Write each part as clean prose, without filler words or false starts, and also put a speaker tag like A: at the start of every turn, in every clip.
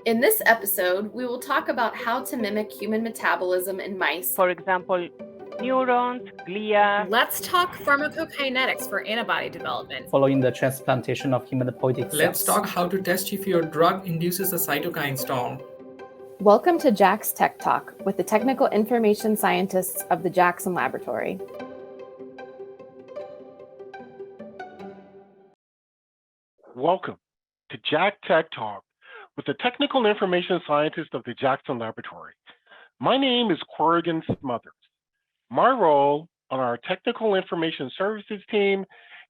A: In this episode, we will talk about how to mimic human metabolism in mice.
B: For example, neurons, glia.
C: Let's talk pharmacokinetics for antibody development.
D: Following the transplantation of hematopoietic cells.
E: Let's talk how to test if your drug induces a cytokine storm.
A: Welcome to Jack's Tech Talk with the technical information scientists of the Jackson Laboratory.
F: Welcome to Jack Tech Talk with the technical information scientist of the Jackson Laboratory. My name is Corrigan Smothers. My role on our technical information services team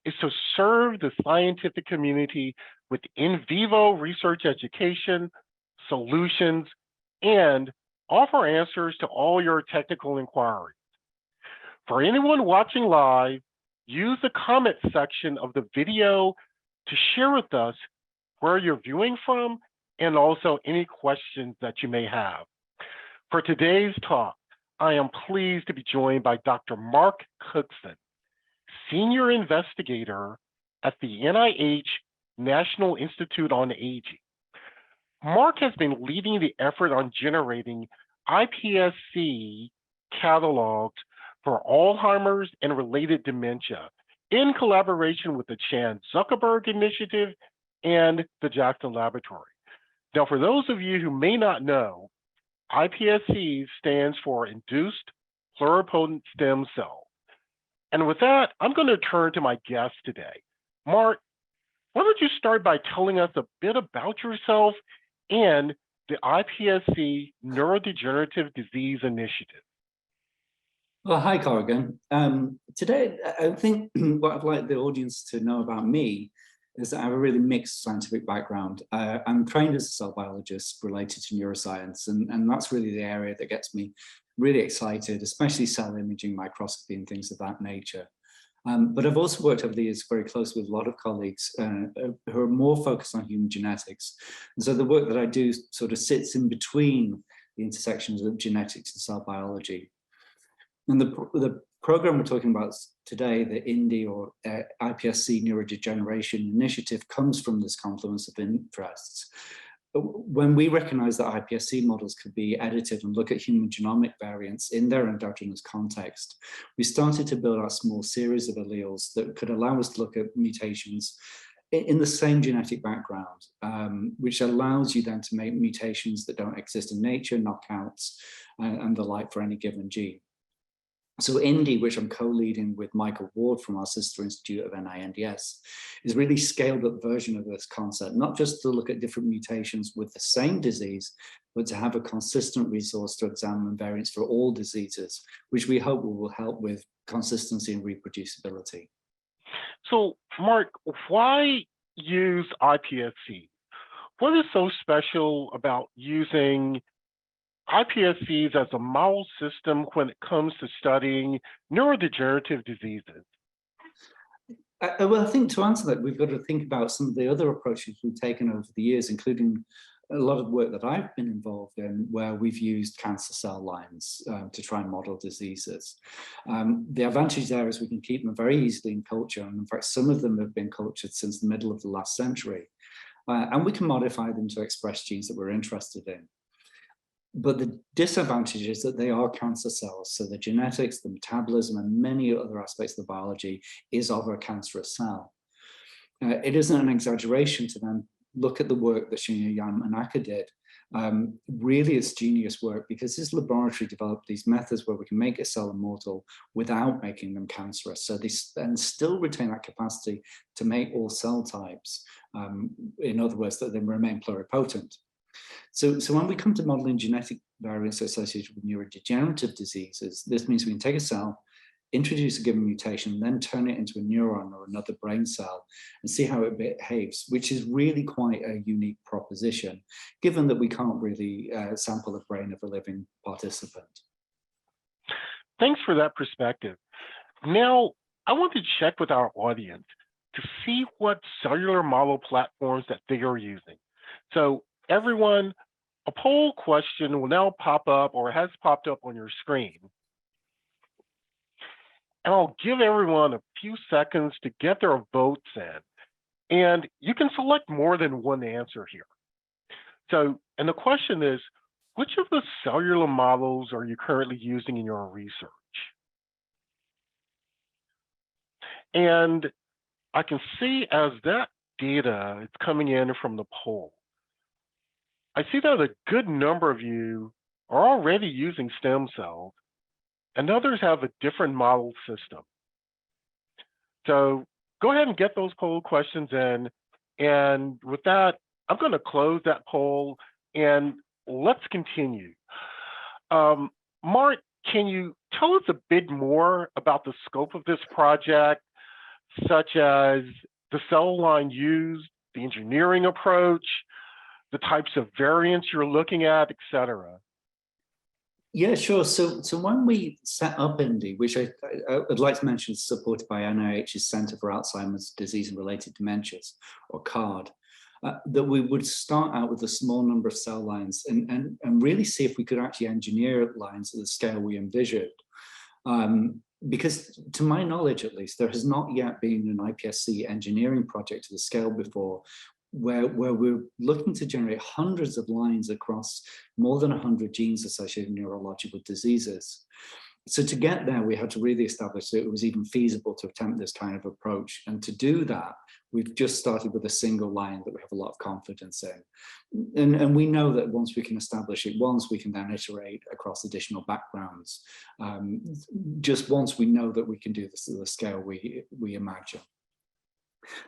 F: is to serve the scientific community with in vivo research education, solutions, and offer answers to all your technical inquiries. For anyone watching live, use the comment section of the video to share with us where you're viewing from and also any questions that you may have. For today's talk, I am pleased to be joined by Dr. Mark Cookson, Senior Investigator at the NIH National Institute on Aging. Mark has been leading the effort on generating iPSC catalogs for Alzheimer's and related dementia in collaboration with the Chan Zuckerberg Initiative and the Jackson Laboratory. Now, for those of you who may not know, iPSC stands for Induced Pluripotent Stem Cell. And with that, I'm going to turn to my guest today. Mark, why don't you start by telling us a bit about yourself and the iPSC Neurodegenerative Disease Initiative?
G: Well, hi, Corrigan. Today, I think what I'd like the audience to know about me is that I have a really mixed scientific background. I'm trained as a cell biologist related to neuroscience, and that's really the area that gets me really excited, especially cell imaging, microscopy, and things of that nature. But I've also worked over the years very closely with a lot of colleagues who are more focused on human genetics. And so the work that I do sort of sits in between the intersections of genetics and cell biology. And the program we're talking about today, the INDI or iPSC Neurodegeneration Initiative, comes from this confluence of interests. When we recognized that iPSC models could be edited and look at human genomic variants in their endogenous context, we started to build out a small series of alleles that could allow us to look at mutations in the same genetic background, which allows you then to make mutations that don't exist in nature, knockouts, and the like for any given gene. So INDI, which I'm co-leading with Michael Ward from our sister institute of NINDS, is really scaled up version of this concept, not just to look at different mutations with the same disease, but to have a consistent resource to examine variants for all diseases, which we hope will help with consistency and reproducibility.
F: So, Mark, why use iPSC? What is so special about using iPSCs as a model system when it comes to studying neurodegenerative diseases?
G: Well, I think to answer that, we've got to think about some of the other approaches we've taken over the years, including a lot of work that I've been involved in where we've used cancer cell lines to try and model diseases. The advantage there is we can keep them very easily in culture. And in fact, some of them have been cultured since the middle of the last century. And we can modify them to express genes that we're interested in. But the disadvantage is that they are cancer cells. So the genetics, the metabolism, and many other aspects of the biology is of a cancerous cell. It isn't an exaggeration to then look at the work that Shinya Yamanaka did. Really, it's genius work because his laboratory developed these methods where we can make a cell immortal without making them cancerous. So they then still retain that capacity to make all cell types. In other words, that they remain pluripotent. So when we come to modeling genetic variants associated with neurodegenerative diseases, this means we can take a cell, introduce a given mutation, then turn it into a neuron or another brain cell and see how it behaves, which is really quite a unique proposition, given that we can't really sample the brain of a living participant.
F: Thanks for that perspective. Now, I want to check with our audience to see what cellular model platforms that they are using. So everyone, a poll question will now pop up or has popped up on your screen. And I'll give everyone a few seconds to get their votes in. And you can select more than one answer here. So, and the question is, which of the cellular models are you currently using in your research? And I can see as that data is coming in from the poll, I see that a good number of you are already using stem cells, and others have a different model system. So go ahead and get those poll questions in. And with that, I'm going to close that poll and let's continue. Mark, can you tell us a bit more about the scope of this project, such as the cell line used, the engineering approach, the types of variants you're looking at, et cetera?
G: Yeah, sure. So when we set up INDI, which I'd like to mention is supported by NIH's Center for Alzheimer's Disease and Related Dementias, or CARD, that we would start out with a small number of cell lines and really see if we could actually engineer lines at the scale we envisioned. Because to my knowledge, at least, there has not yet been an iPSC engineering project to the scale before where we're looking to generate hundreds of lines across more than 100 genes associated with neurological diseases. So to get there, we had to really establish that it was even feasible to attempt this kind of approach. And to do that, we've just started with a single line that we have a lot of confidence in. And we know that once we can establish it once, we can then iterate across additional backgrounds. Just once we know that we can do this at the scale we imagine.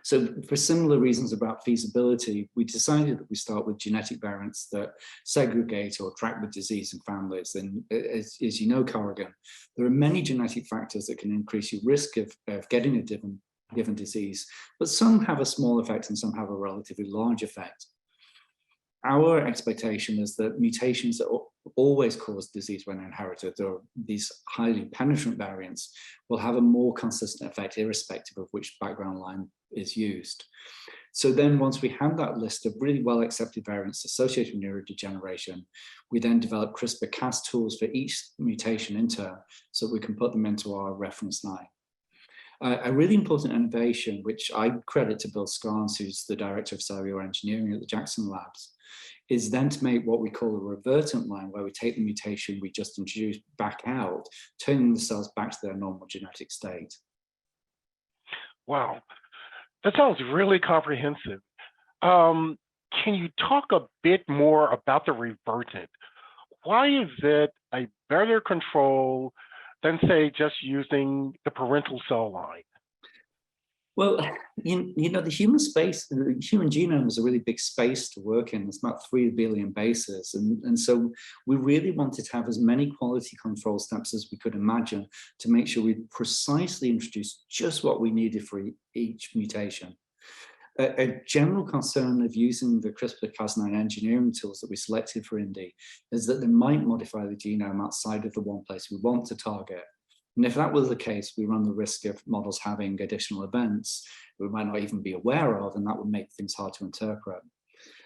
G: So for similar reasons about feasibility, we decided that we start with genetic variants that segregate or track the disease in families. And as you know, Corrigan, there are many genetic factors that can increase your risk of getting a given disease, but some have a small effect and some have a relatively large effect. Our expectation is that mutations that always cause disease when inherited, or these highly penetrant variants, will have a more consistent effect irrespective of which background line is used. So then once we have that list of really well accepted variants associated with neurodegeneration, we then develop CRISPR-Cas tools for each mutation in turn so we can put them into our reference line. A really important innovation, which I credit to Bill Scarnes, who's the Director of Cellular Engineering at the Jackson Labs, is then to make what we call a revertant line, where we take the mutation we just introduced back out, turning the cells back to their normal genetic state.
F: Wow, that sounds really comprehensive. Can you talk a bit more about the revertant? Why is it a better control than, say, just using the parental cell line?
G: Well, you know, the human genome is a really big space to work in. It's about 3 billion bases. And so we really wanted to have as many quality control steps as we could imagine to make sure we precisely introduced just what we needed for each mutation. A general concern of using the CRISPR-Cas9 engineering tools that we selected for INDI is that they might modify the genome outside of the one place we want to target. And if that was the case, we run the risk of models having additional events we might not even be aware of, and that would make things hard to interpret.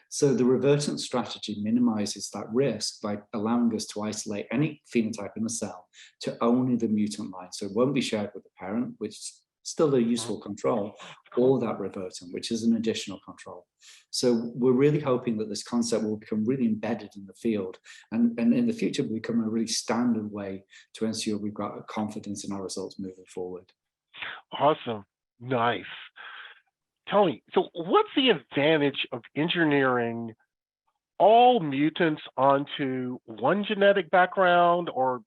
G: So the revertant strategy minimizes that risk by allowing us to isolate any phenotype in a cell to only the mutant line. So it won't be shared with the parent, which is still a useful control, or that revertant, which is an additional control. So we're really hoping that this concept will become really embedded in the field and in the future become a really standard way to ensure we've got confidence in our results moving forward.
F: Awesome, nice. Tell me, so what's the advantage of engineering all mutants onto one genetic background or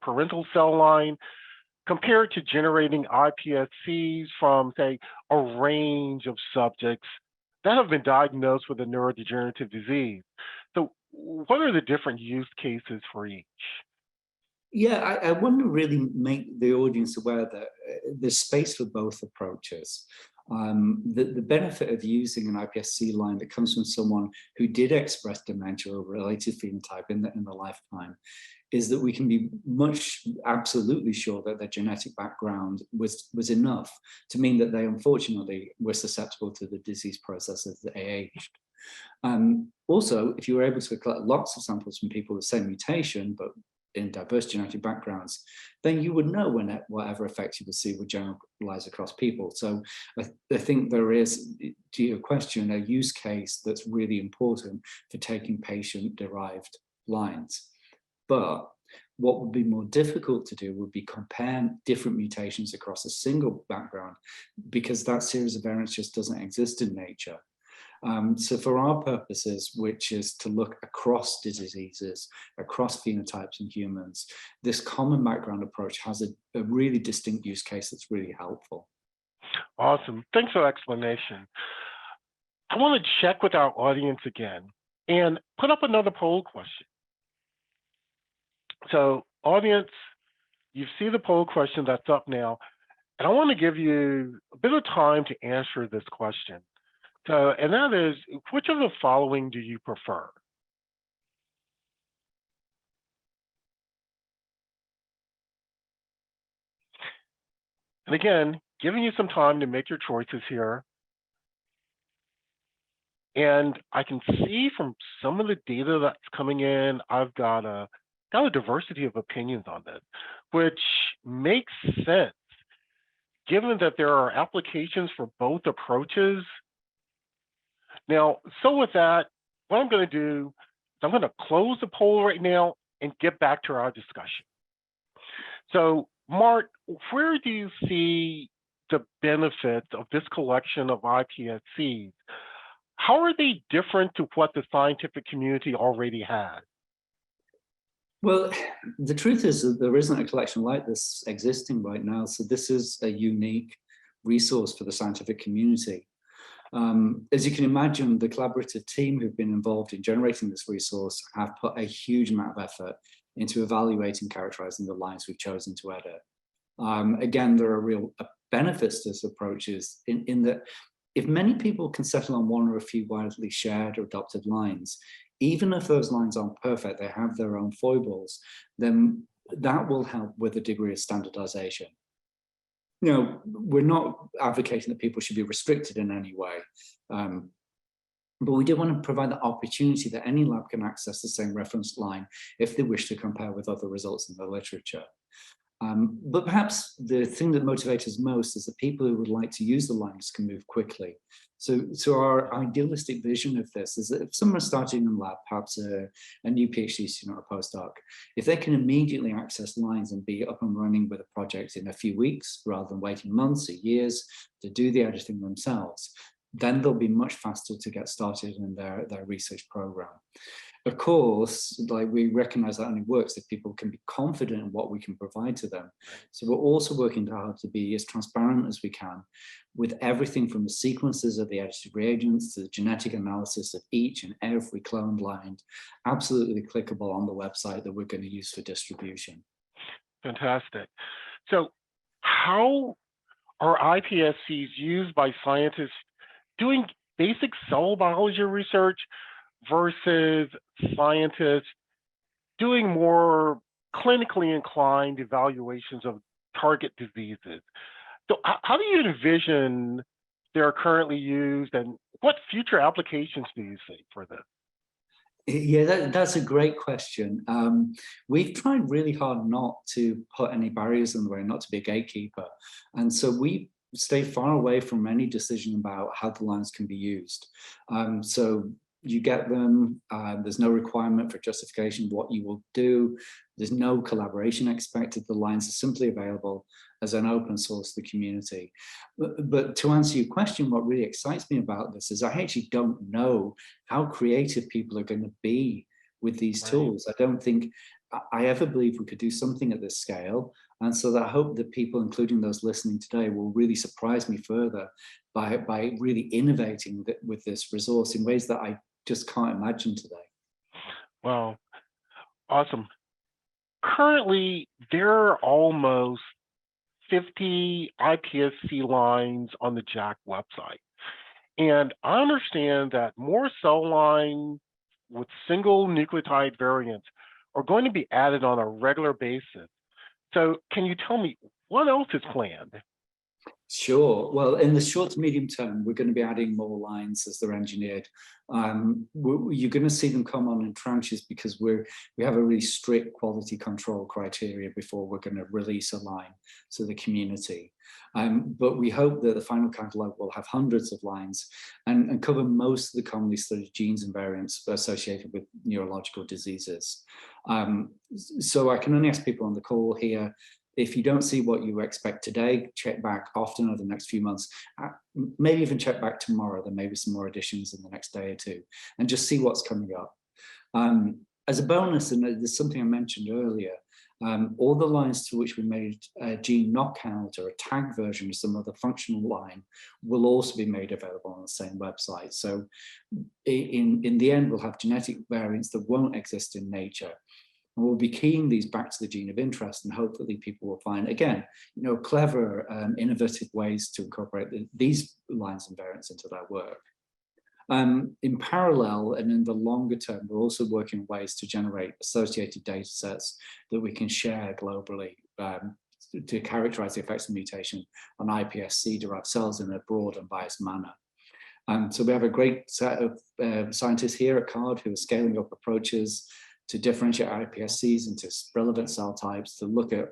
F: parental cell line compared to generating iPSCs from, say, a range of subjects that have been diagnosed with a neurodegenerative disease? So what are the different use cases for each?
G: Yeah, I want to really make the audience aware that there's space for both approaches. The benefit of using an iPSC line that comes from someone who did express dementia or related phenotype in the lifetime is that we can be absolutely sure that their genetic background was enough to mean that they unfortunately were susceptible to the disease process as they aged. Also, if you were able to collect lots of samples from people with the same mutation, but in diverse genetic backgrounds, then you would know when whatever effects you would see would generalize across people. So I think there is, to your question, a use case that's really important for taking patient-derived lines. But what would be more difficult to do would be compare different mutations across a single background, because that series of variants just doesn't exist in nature. So for our purposes, which is to look across diseases, across phenotypes in humans, this common background approach has a really distinct use case that's really helpful.
F: Awesome. Thanks for the explanation. I want to check with our audience again and put up another poll question. So audience, you see the poll question that's up now, and I want to give you a bit of time to answer this question. So, and that is, which of the following do you prefer? And again, giving you some time to make your choices here. And I can see from some of the data that's coming in, I've got a diversity of opinions on this, which makes sense, given that there are applications for both approaches. Now, so with that, what I'm going to do is I'm going to close the poll right now and get back to our discussion. So, Mark, where do you see the benefits of this collection of iPSCs? How are they different to what the scientific community already has?
G: Well, the truth is that there isn't a collection like this existing right now. So this is a unique resource for the scientific community. As you can imagine, the collaborative team who've been involved in generating this resource have put a huge amount of effort into evaluating, characterizing the lines we've chosen to edit. Again, there are real benefits to this approach in that if many people can settle on one or a few widely shared or adopted lines, even if those lines aren't perfect, they have their own foibles, then that will help with a degree of standardization. You know, we're not advocating that people should be restricted in any way, but we do want to provide the opportunity that any lab can access the same reference line if they wish to compare with other results in the literature. But perhaps the thing that motivates us most is that people who would like to use the lines can move quickly. So our idealistic vision of this is that if someone starting in the lab, perhaps a new PhD student or a postdoc, if they can immediately access lines and be up and running with a project in a few weeks, rather than waiting months or years to do the editing themselves, then they'll be much faster to get started in their research program. Of course, like we recognize that only works if people can be confident in what we can provide to them. So we're also working hard to be as transparent as we can with everything from the sequences of the edited reagents to the genetic analysis of each and every cloned line, absolutely clickable on the website that we're going to use for distribution.
F: Fantastic. So how are iPSCs used by scientists doing basic cell biology research versus scientists doing more clinically inclined evaluations of target diseases? So how do you envision they're currently used, and what future applications do you see for this?
G: Yeah, that's a great question. We've tried really hard not to put any barriers in the way, not to be a gatekeeper. And so we stay far away from any decision about how the lines can be used. So you get them, there's no requirement for justification of what you will do. There's no collaboration expected. The lines are simply available as an open source to the community. But to answer your question, what really excites me about this is I actually don't know how creative people are going to be with these tools. I don't think I ever believe we could do something at this scale. And so I hope that people, including those listening today, will really surprise me further by really innovating with this resource in ways that I just can't imagine today.
F: Wow, awesome. Currently, there are almost 50 iPSC lines on the JAC website. And I understand that more cell lines with single nucleotide variants are going to be added on a regular basis. So can you tell me what else is planned?
G: Sure. Well, in the short to medium term, we're going to be adding more lines as they're engineered. You're going to see them come on in tranches because we have a really strict quality control criteria before we're going to release a line to the community. But we hope that the final catalogue will have hundreds of lines and cover most of the commonly studied genes and variants associated with neurological diseases. So I can only ask people on the call here, if you don't see what you expect today, check back often over the next few months, maybe even check back tomorrow. There may be some more additions in the next day or two, and just see what's coming up. As a bonus, and there's something I mentioned earlier, all the lines to which we made a gene knockout or a tag version of some other functional line will also be made available on the same website. So in the end, we'll have genetic variants that won't exist in nature. And we'll be keying these back to the gene of interest, and hopefully people will find, again, clever, innovative ways to incorporate these lines and variants into their work. In parallel and in the longer term, we're also working on ways to generate associated data sets that we can share globally to characterize the effects of mutation on iPSC-derived cells in a broad and biased manner. So we have a great set of scientists here at CARD who are scaling up approaches to differentiate iPSCs into relevant cell types, to look at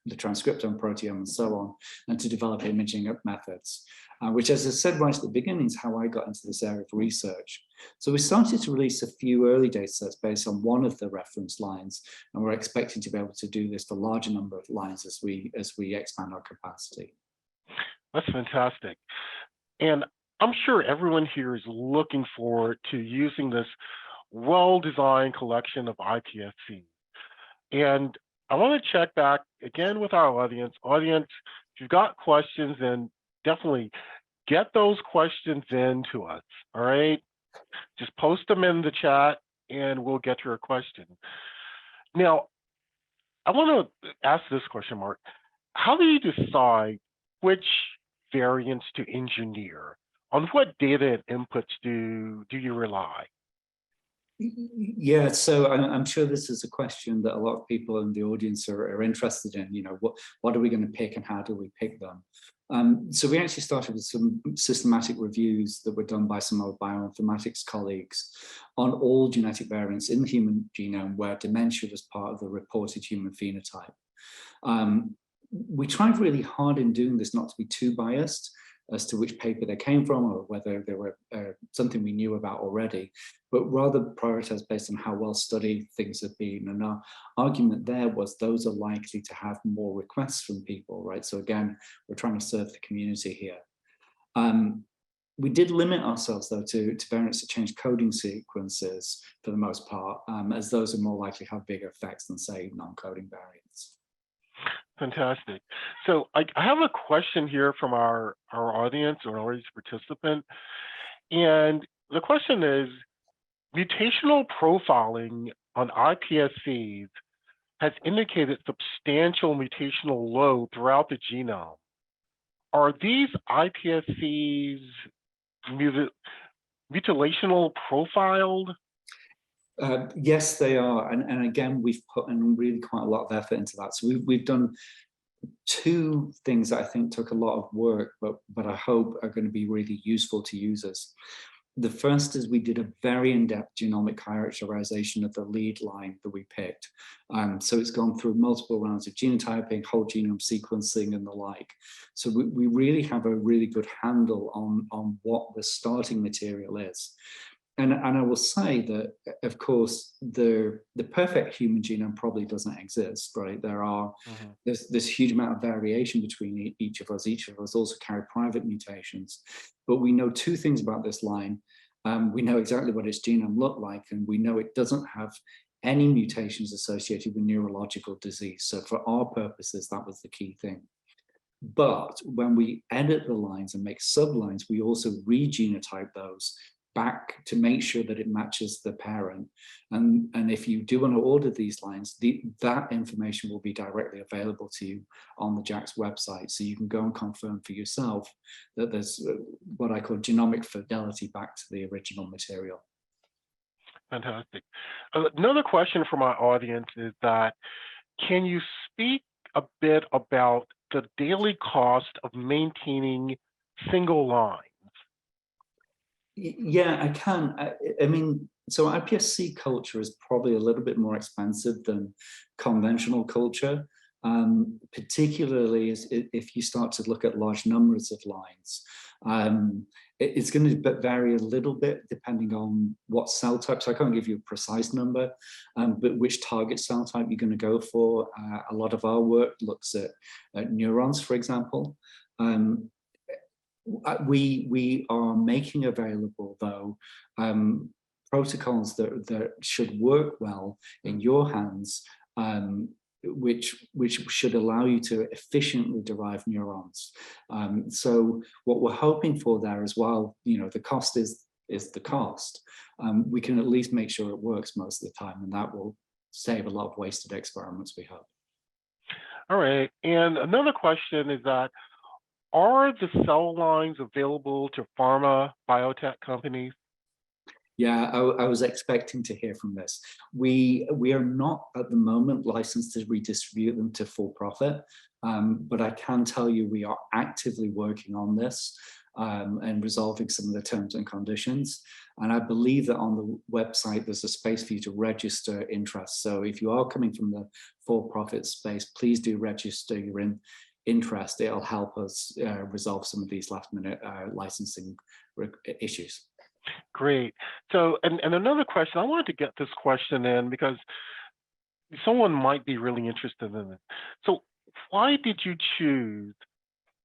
G: the transcriptome, proteome, and so on, and to develop imaging methods, which, as I said right at the beginning, is how I got into this area of research. So we started to release a few early data sets based on one of the reference lines, and we're expecting to be able to do this for a larger number of lines as we expand our capacity.
F: That's fantastic. And I'm sure everyone here is looking forward to using this well-designed collection of iPSCs. And I want to check back again with our audience. Audience, if you've got questions, then definitely get those questions in to us, all right? Just post them in the chat and we'll get your question. Now, I want to ask this question, Mark. How do you decide which variants to engineer? On what data and inputs do you rely?
G: Yeah, so I'm sure this is a question that a lot of people in the audience are interested in. What are we going to pick and how do we pick them? So we actually started with some systematic reviews that were done by some of our bioinformatics colleagues on all genetic variants in the human genome where dementia was part of the reported human phenotype. We tried really hard in doing this not to be too biased as to which paper they came from or whether they were something we knew about already, but rather prioritize based on how well studied things have been. And our argument there was those are likely to have more requests from people, right? So again, we're trying to serve the community here. We did limit ourselves though to variants that change coding sequences for the most part, as those are more likely to have bigger effects than say non-coding variants.
F: Fantastic. So I have a question here from our audience or audience participant. And the question is, mutational profiling on iPSCs has indicated substantial mutational load throughout the genome. Are these iPSCs mutilational profiled?
G: Yes, they are. And again, we've put in really quite a lot of effort into that. So we've done two things that I think took a lot of work, but I hope are going to be really useful to users. The first is we did a very in-depth genomic characterization of the lead line that we picked. So it's gone through multiple rounds of genotyping, whole genome sequencing and the like. So we really have a really good handle on what the starting material is. And I will say that, of course, the perfect human genome probably doesn't exist, right? There's this huge amount of variation between each of us. Each of us also carry private mutations. But we know two things about this line. We know exactly what its genome looked like, and we know it doesn't have any mutations associated with neurological disease. So for our purposes, that was the key thing. But when we edit the lines and make sublines, we also regenotype those back to make sure that it matches the parent. And if you do want to order these lines, that information will be directly available to you on the JAX website. So you can go and confirm for yourself that there's what I call genomic fidelity back to the original material.
F: Fantastic. Another question from our audience is that, can you speak a bit about the daily cost of maintaining single lines?
G: Yeah, I can. I mean, so iPSC culture is probably a little bit more expensive than conventional culture, particularly if you start to look at large numbers of lines. It's going to vary a little bit depending on what cell type. So I can't give you a precise number, but which target cell type you're going to go for. A lot of our work looks at neurons, for example. We are making available, though, protocols that should work well in your hands, which should allow you to efficiently derive neurons. So what we're hoping for there as well, you know, the cost is the cost. We can at least make sure it works most of the time, and that will save a lot of wasted experiments, we hope.
F: All right. And another question is that, are the cell lines available to pharma biotech companies?
G: Yeah, I was expecting to hear from this. We are not at the moment licensed to redistribute them to full profit, but I can tell you we are actively working on this and resolving some of the terms and conditions. And I believe that on the website, there's a space for you to register interest. So if you are coming from the for-profit space, please do register your interest. It'll help us resolve some of these last-minute licensing issues.
F: Great. So, and another question, I wanted to get this question in because someone might be really interested in it. So why did you choose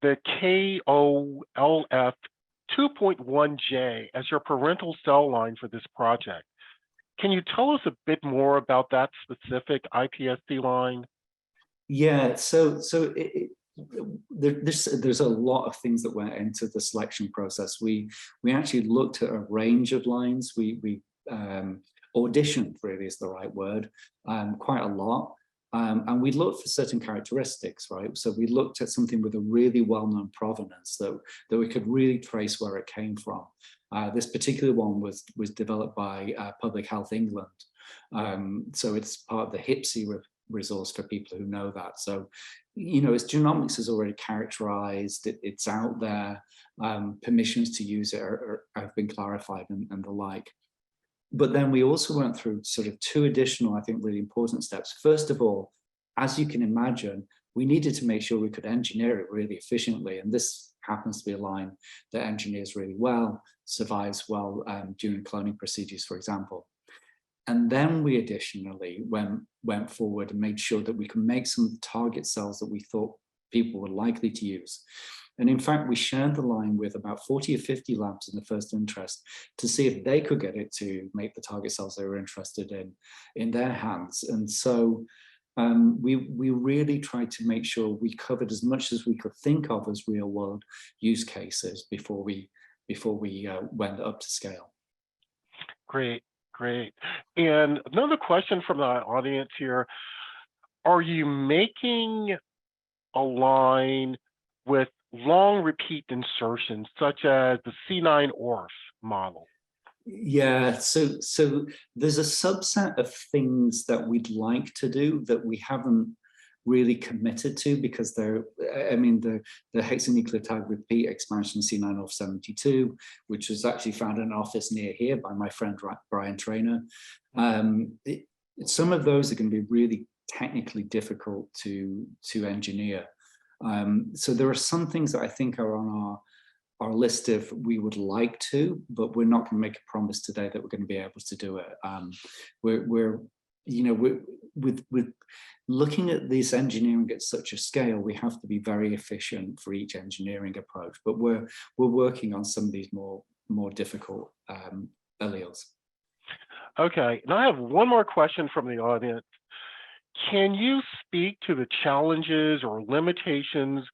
F: the KOLF 2.1J as your parental cell line for this project? Can you tell us a bit more about that specific iPSC line?
G: Yeah, there's a lot of things that went into the selection process. We actually looked at a range of lines. We auditioned, really is the right word, quite a lot. And we looked for certain characteristics, right? So we looked at something with a really well-known provenance that we could really trace where it came from. This particular one was developed by Public Health England. So it's part of the HIPSI resource for people who know that. So, you know, its genomics is already characterized, it's out there, permissions to use it have been clarified and the like. But then we also went through sort of two additional, I think, really important steps. First of all, as you can imagine, we needed to make sure we could engineer it really efficiently. And this happens to be a line that engineers really well, survives well during cloning procedures, for example. And then we additionally went forward and made sure that we could make some target cells that we thought people were likely to use. And in fact, we shared the line with about 40 or 50 labs in the first interest to see if they could get it to make the target cells they were interested in their hands. And so we really tried to make sure we covered as much as we could think of as real world use cases before we went up to scale.
F: Great. Great. And another question from the audience here, are you making a line with long repeat insertions such as the C9orf model?
G: Yeah, so there's a subset of things that we'd like to do that we haven't really committed to because they're, I mean, the hexanucleotide repeat expansion C9orf72, which was actually found in an office near here by my friend Brian Traynor. Some of those are going to be really technically difficult to engineer. So there are some things that I think are on our list of we would like to, but we're not going to make a promise today that we're going to be able to do it. We're with looking at this engineering at such a scale, we have to be very efficient for each engineering approach. But we're working on some of these more difficult alleles.
F: Okay, and I have one more question from the audience. Can you speak to the challenges or limitations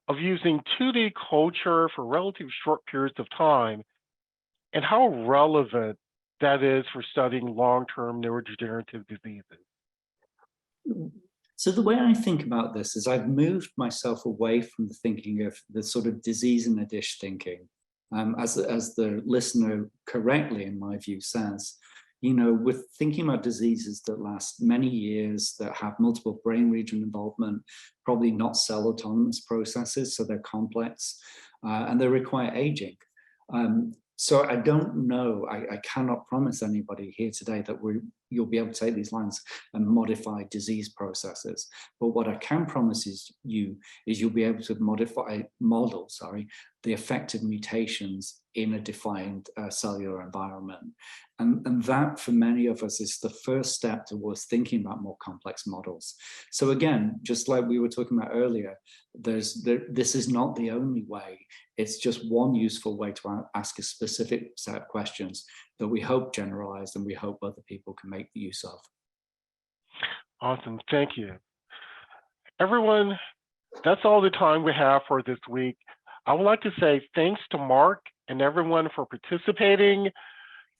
F: of using 2D culture for relatively short periods of time, and how relevant that is for studying long-term neurodegenerative diseases?
G: So the way I think about this is I've moved myself away from the thinking of the sort of disease in a dish thinking. As the listener correctly, in my view, says, we're thinking about diseases that last many years, that have multiple brain region involvement, probably not cell autonomous processes, so they're complex, and they require aging. So I don't know, I cannot promise anybody here today that you'll be able to take these lines and modify disease processes. But what I can promise is you'll be able to model the effect of mutations in a defined cellular environment. And that, for many of us, is the first step towards thinking about more complex models. So again, just like we were talking about earlier, this is not the only way. It's just one useful way to ask a specific set of questions that we hope generalize and we hope other people can make use of.
F: Awesome, thank you. Everyone, that's all the time we have for this week. I would like to say thanks to Mark and everyone for participating.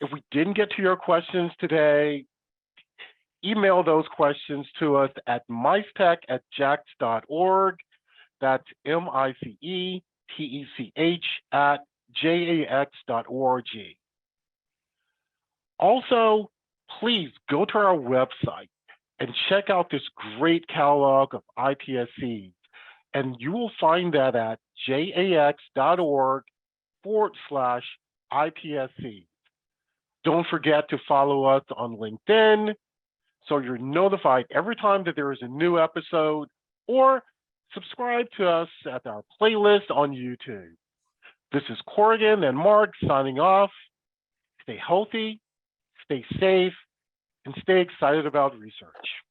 F: If we didn't get to your questions today, email those questions to us at micetech@jax.org. That's micetech@jax.org. Also, please go to our website and check out this great catalog of iPSCs. And you will find that at jax.org/IPSC. Don't forget to follow us on LinkedIn so you're notified every time that there is a new episode, or subscribe to us at our playlist on YouTube. This is Corrigan and Mark signing off. Stay healthy, stay safe, and stay excited about research.